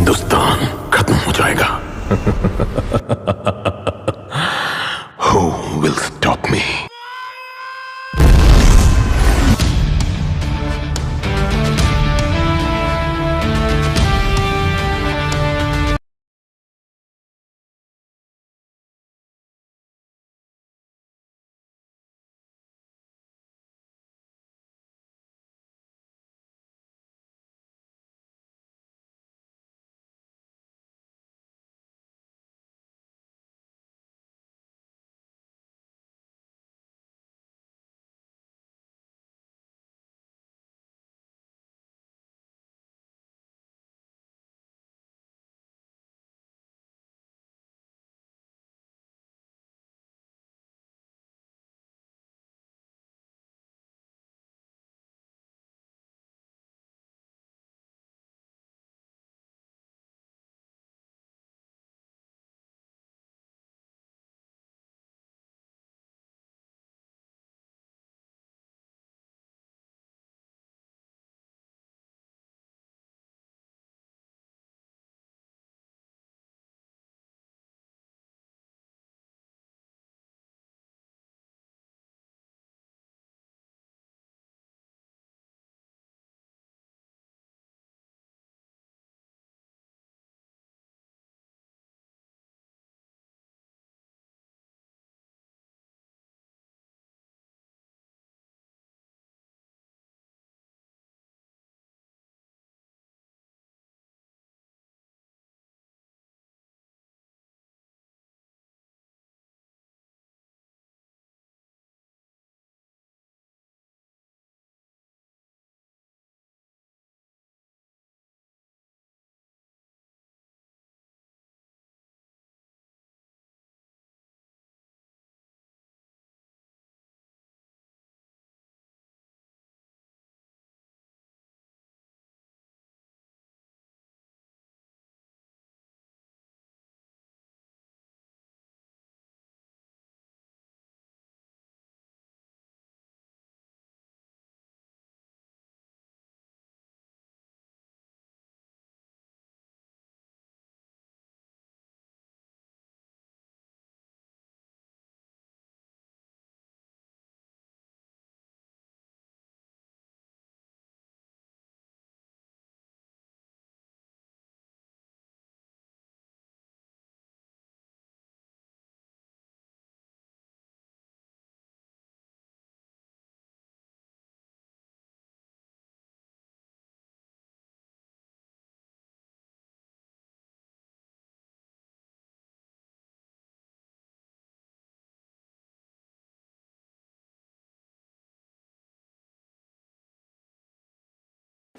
हिंदुस्तान खत्म हो जाएगा। Who will stop me?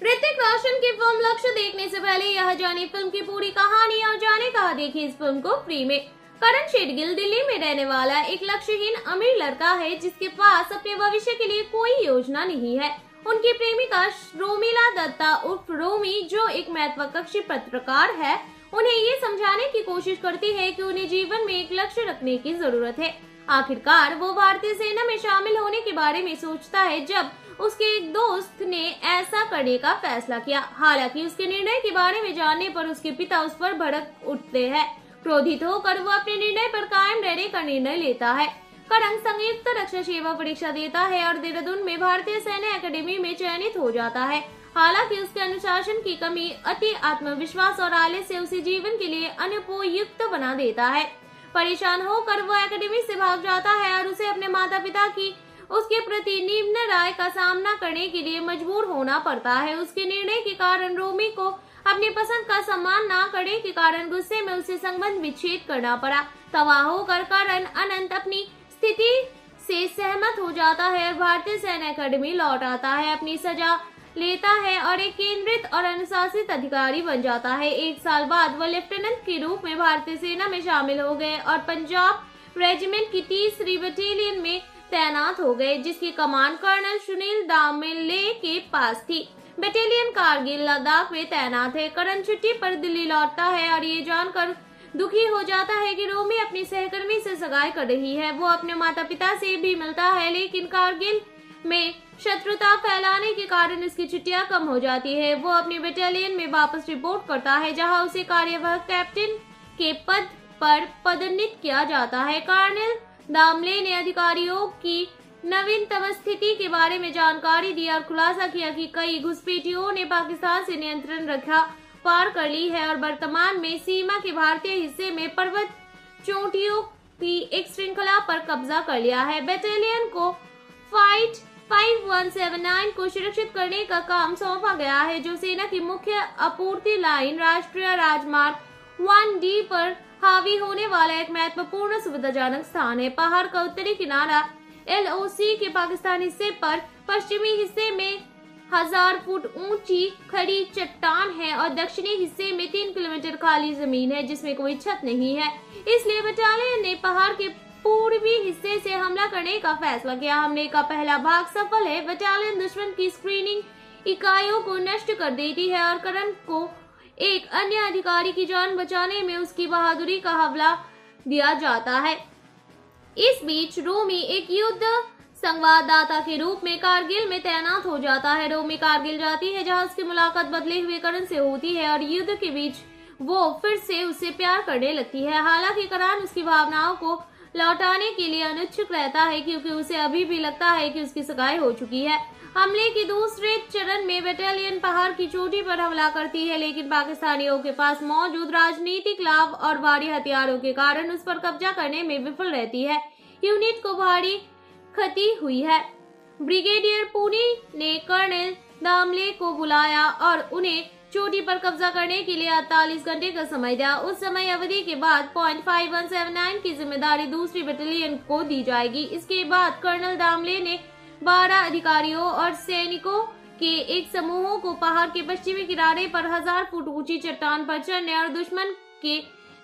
Hrithik Roshan की फिल्म लक्ष्य देखने से पहले यह जाने फिल्म की पूरी कहानी और जाने कहाँ देखी इस फिल्म को फ्री में। करण शेडगिल दिल्ली में रहने वाला एक लक्ष्यहीन अमीर लड़का है जिसके पास अपने भविष्य के लिए कोई योजना नहीं है। उनकी प्रेमिका रोमिला दत्ता उर्फ रोमी, जो एक महत्वाकांक्षी पत्रकार है, उन्हें ये समझाने की कोशिश करती है कि उन्हें जीवन में एक लक्ष्य रखने की जरूरत है। आखिरकार वो भारतीय सेना में शामिल होने के बारे में सोचता है जब उसके एक दोस्त ने ऐसा करने का फैसला किया। हालांकि उसके निर्णय के बारे में जानने पर उसके पिता उस पर भड़क उठते हैं। क्रोधित होकर वो अपने निर्णय पर कायम रहने का निर्णय लेता है। करण संयुक्त रक्षा सेवा परीक्षा देता है और देहरादून में भारतीय सैन्य अकेडमी में चयनित हो जाता है। हालांकि उसके अनुशासन की कमी, अति आत्मविश्वास और आलस्य उसे जीवन के लिए अनुपयुक्त बना देता है। परेशान होकर वो एकेडमी से भाग जाता है और उसे अपने माता पिता की उसके प्रति निम्न राय का सामना करने के लिए मजबूर होना पड़ता है। उसके निर्णय के कारण रोमी को अपनी पसंद का सम्मान न करने के कारण गुस्से में उसे संबंध विच्छेद करना पड़ा। तबाह होकर करण अनंत अपनी स्थिति से सहमत हो जाता है और भारतीय सैन्य अकेडमी लौट आता है, अपनी सजा लेता है और एक केंद्रित और अनुशासित अधिकारी बन जाता है। एक साल बाद वह लेफ्टिनेंट के रूप में भारतीय सेना में शामिल हो गए और पंजाब रेजिमेंट की 30वीं बटालियन में तैनात हो गए, जिसकी कमान कर्नल सुनील दामिले के पास थी। बटालियन कारगिल लद्दाख में तैनात है। करण छुट्टी पर दिल्ली लौटता है और ये जानकर दुखी हो जाता है कि रोमी अपनी सहकर्मी से सगाई कर रही है। वो अपने माता पिता से भी मिलता है, लेकिन कारगिल में शत्रुता फैलाने के कारण उसकी छुट्टियां कम हो जाती है। वो अपनी बटालियन में वापस रिपोर्ट करता है, जहां उसे कार्यवाहक कैप्टन के पद पर पदोन्नत किया जाता है। कर्नल दामले ने अधिकारियों की नवीनतम स्थिति के बारे में जानकारी दी और खुलासा किया कि कई घुसपैठियों ने पाकिस्तान से नियंत्रण रेखा पार कर ली है और वर्तमान में सीमा के भारतीय हिस्से में पर्वत चोटियों की एक श्रृंखला पर कब्जा कर लिया है। बटालियन को फाइट 5179 को सुरक्षित करने का काम सौंपा गया है, जो सेना की मुख्य आपूर्ति लाइन राष्ट्रीय राजमार्ग 1D पर हावी होने वाला एक महत्वपूर्ण सुविधाजनक स्थान है। पहाड़ का उत्तरी किनारा LOC के पाकिस्तानी हिस्से पर पश्चिमी हिस्से में 1000 फुट ऊंची खड़ी चट्टान है और दक्षिणी हिस्से में 3 किलोमीटर खाली जमीन है, जिसमें कोई छत नहीं है। इसलिए बटालियन ने पहाड़ के पूर्वी हिस्से से हमला करने का फैसला किया। हमले का पहला भाग सफल है। बटालियन दुश्मन की स्क्रीनिंग इकाइयों को नष्ट कर देती है और करण को एक अन्य अधिकारी की जान बचाने में उसकी बहादुरी का हवाला दिया जाता है। इस बीच रोमी एक युद्ध संवाददाता के रूप में कारगिल में तैनात हो जाता है। रोमी कारगिल जाती है, जहां उसकी मुलाकात बदले हुए करण से होती है और युद्ध के बीच वो फिर से उससे प्यार करने लगती है। हालांकि करण उसकी भावनाओं को लौटाने के लिए अनिच्छुक रहता है, क्योंकि उसे अभी भी लगता है कि उसकी सगाई हो चुकी है। हमले के दूसरे चरण में बटालियन पहाड़ की चोटी पर हमला करती है, लेकिन पाकिस्तानियों के पास मौजूद राजनीतिक लाभ और भारी हथियारों के कारण उस पर कब्जा करने में विफल रहती है। यूनिट को भारी क्षति हुई है। ब्रिगेडियर पुनी ने कर्नल दामले को बुलाया और उन्हें चोटी पर कब्जा करने के लिए 48 घंटे का समय दिया। उस समय अवधि के बाद पॉइंट 5179 की जिम्मेदारी दूसरी बटालियन को दी जाएगी। इसके बाद कर्नल दामले ने 12 अधिकारियों और सैनिकों के एक समूहों को पहाड़ के पश्चिमी किनारे पर 1000 फुट ऊंची चट्टान पर चढ़ने और दुश्मन के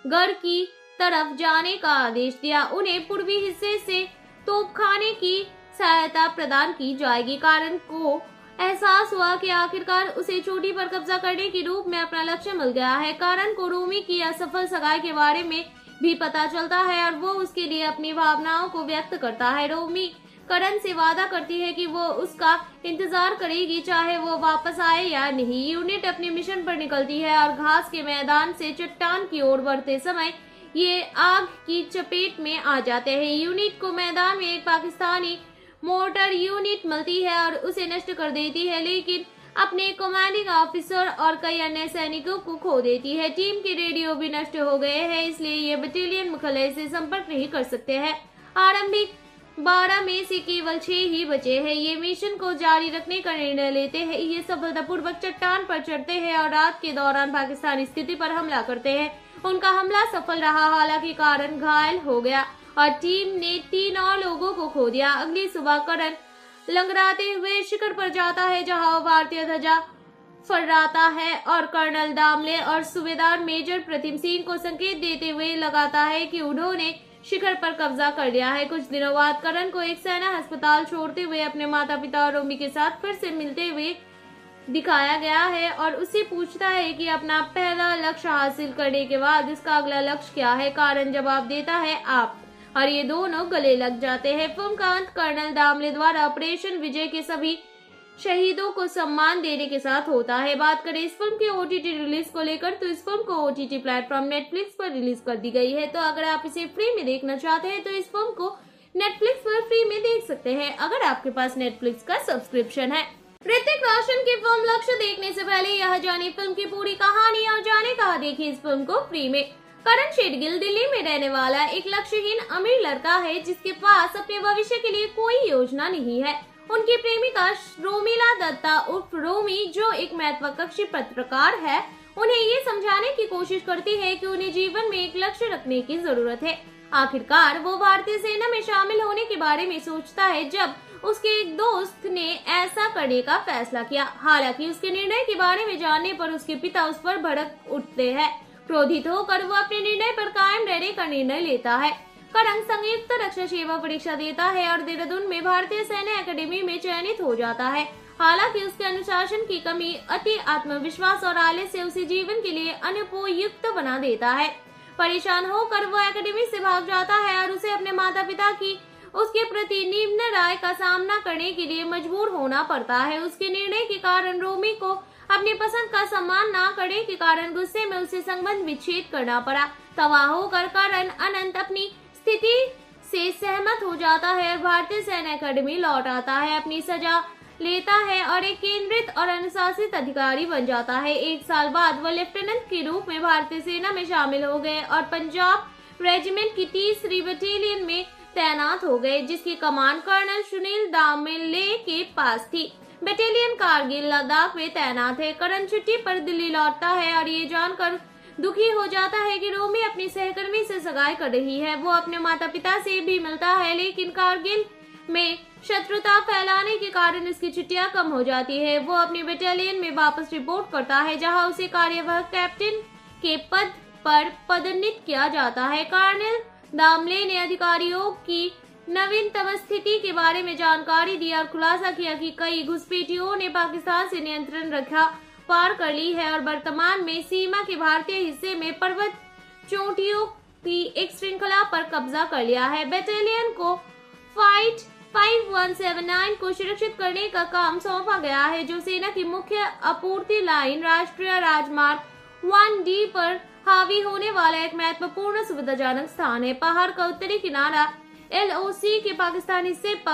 गढ़ की तरफ जाने का आदेश दिया। उन्हें पूर्वी हिस्से से तोपखाने की सहायता प्रदान की जाएगी। कारण को एहसास हुआ कि आखिरकार उसे चोटी पर कब्जा करने के रूप में अपना लक्ष्य मिल गया है। कारण को रोमी की असफल सगाई के बारे में भी पता चलता है और वो उसके लिए अपनी भावनाओं को व्यक्त करता है। रोमी करण से वादा करती है कि वो उसका इंतजार करेगी, चाहे वो वापस आए या नहीं। यूनिट अपने मिशन पर निकलती है और घास के मैदान से चट्टान की ओर बढ़ते समय ये आग की चपेट में आ जाते हैं। यूनिट को मैदान में एक पाकिस्तानी मोर्टार यूनिट मिलती है और उसे नष्ट कर देती है, लेकिन अपने कमांडिंग ऑफिसर और कई अन्य सैनिकों को खो देती है। टीम के रेडियो भी नष्ट हो गए हैं, इसलिए ये बटालियन मुख्यालय से संपर्क नहीं कर सकते हैं। आरंभिक 12 में से केवल 6 ही बचे हैं। ये मिशन को जारी रखने का निर्णय लेते हैं। ये सफलतापूर्वक चट्टान पर चढ़ते हैं और रात के दौरान पाकिस्तानी स्थिति पर हमला करते हैं। उनका हमला सफल रहा, हालांकि कारण घायल हो गया और टीम ने 3 और लोगों को खो दिया। अगली सुबह करण लंगड़ाते हुए शिखर पर जाता है, जहां भारतीय ध्वजा फहराता है और कर्नल दामले और सूबेदार मेजर प्रतिम सिंह को संकेत देते हुए लगाता है कि उन्होंने शिखर पर कब्जा कर लिया है। कुछ दिनों बाद करण को एक सेना अस्पताल छोड़ते हुए अपने माता पिता और रोमी के साथ फिर से मिलते हुए दिखाया गया है और उससे पूछता है कि अपना पहला लक्ष्य हासिल करने के बाद इसका अगला लक्ष्य क्या है। कारण जवाब देता है आप, और ये दोनों गले लग जाते हैं। फिल्म का अंत कर्नल दामले द्वारा ऑपरेशन विजय के सभी शहीदों को सम्मान देने के साथ होता है। बात करें इस फिल्म के OTT रिलीज को लेकर, तो इस फिल्म को OTT प्लेटफॉर्म नेटफ्लिक्स पर रिलीज कर दी गई है। तो अगर आप इसे फ्री में देखना चाहते हैं तो इस फिल्म को नेटफ्लिक्स पर फ्री में देख सकते हैं, अगर आपके पास नेटफ्लिक्स का सब्सक्रिप्शन है। ऋतिक रोशन की फिल्म लक्ष्य देखने से पहले यह जाने फिल्म की पूरी कहानी और जाने कहाँ देखिए इस फिल्म को फ्री में। करण शेडगिल दिल्ली में रहने वाला एक लक्ष्यहीन अमीर लड़का है, जिसके पास अपने भविष्य के लिए कोई योजना नहीं है। उनकी प्रेमिका रोमिला दत्ता उर्फ रोमी, जो एक महत्वाकांक्षी पत्रकार है, उन्हें ये समझाने की कोशिश करती है कि उन्हें जीवन में एक लक्ष्य रखने की जरूरत है। आखिरकार वो भारतीय सेना में शामिल होने के बारे में सोचता है, जब उसके एक दोस्त ने ऐसा करने का फैसला किया। हालांकि उसके निर्णय के बारे में जानने पर उसके पिता उस पर भड़क उठते हैं। क्रोधित होकर वो अपने निर्णय पर कायम रहने का निर्णय लेता है। करण संयुक्त रक्षा सेवा परीक्षा देता है और देहरादून में भारतीय सैन्य अकेडमी में चयनित हो जाता है। हालांकि उसके अनुशासन की कमी, अति आत्मविश्वास और आलस्य उसे जीवन के लिए अनुपयुक्त बना देता है। परेशान होकर वो एकेडमी से भाग जाता है और उसे अपने माता पिता की उसके प्रति निम्न राय का सामना करने के लिए मजबूर होना पड़ता है। उसके निर्णय के कारण रोमी को अपनी पसंद का सम्मान न करने के कारण गुस्से में उसे संबंध विच्छेद करना पड़ा। तबाह होकर करण अनंत अपनी स्थिति से सहमत हो जाता है और भारतीय सैन्य अकेडमी लौट आता है, अपनी सजा लेता है और एक केंद्रित और अनुशासित अधिकारी बन जाता है। 1 साल बाद वह लेफ्टिनेंट के रूप में भारतीय सेना में शामिल हो गए और पंजाब रेजिमेंट की 30वीं बटालियन में तैनात हो गए, जिसकी कमान कर्नल सुनील दामले के पास थी। बटालियन कारगिल लद्दाख में तैनात है। करण छुट्टी पर दिल्ली लौटता है और ये जानकर दुखी हो जाता है कि रोमी अपनी सहकर्मी से सगाई कर रही है। वो अपने माता पिता से भी मिलता है, लेकिन कारगिल में शत्रुता फैलाने के कारण इसकी छुट्टियां कम हो जाती है। वो अपनी बटालियन में वापस रिपोर्ट करता है, जहां उसे कार्यवाहक कैप्टन के पद पर पदोन्नत किया जाता है। कर्नल दामले ने अधिकारियों की नवीनतम स्थिति के बारे में जानकारी दी और खुलासा किया कि कई घुसपैठियों ने पाकिस्तान से नियंत्रण रेखा पार कर ली है और वर्तमान में सीमा के भारतीय हिस्से में पर्वत चोटियों की एक श्रृंखला पर कब्जा कर लिया है। बटालियन को फाइट 5179 को सुरक्षित करने का काम सौंपा गया है, जो सेना की मुख्य आपूर्ति लाइन राष्ट्रीय राजमार्ग 1D पर हावी होने वाला एक महत्वपूर्ण सुविधाजनक स्थान है। पहाड़ का उत्तरी किनारा LOC के पाकिस्तानी हिस्से पर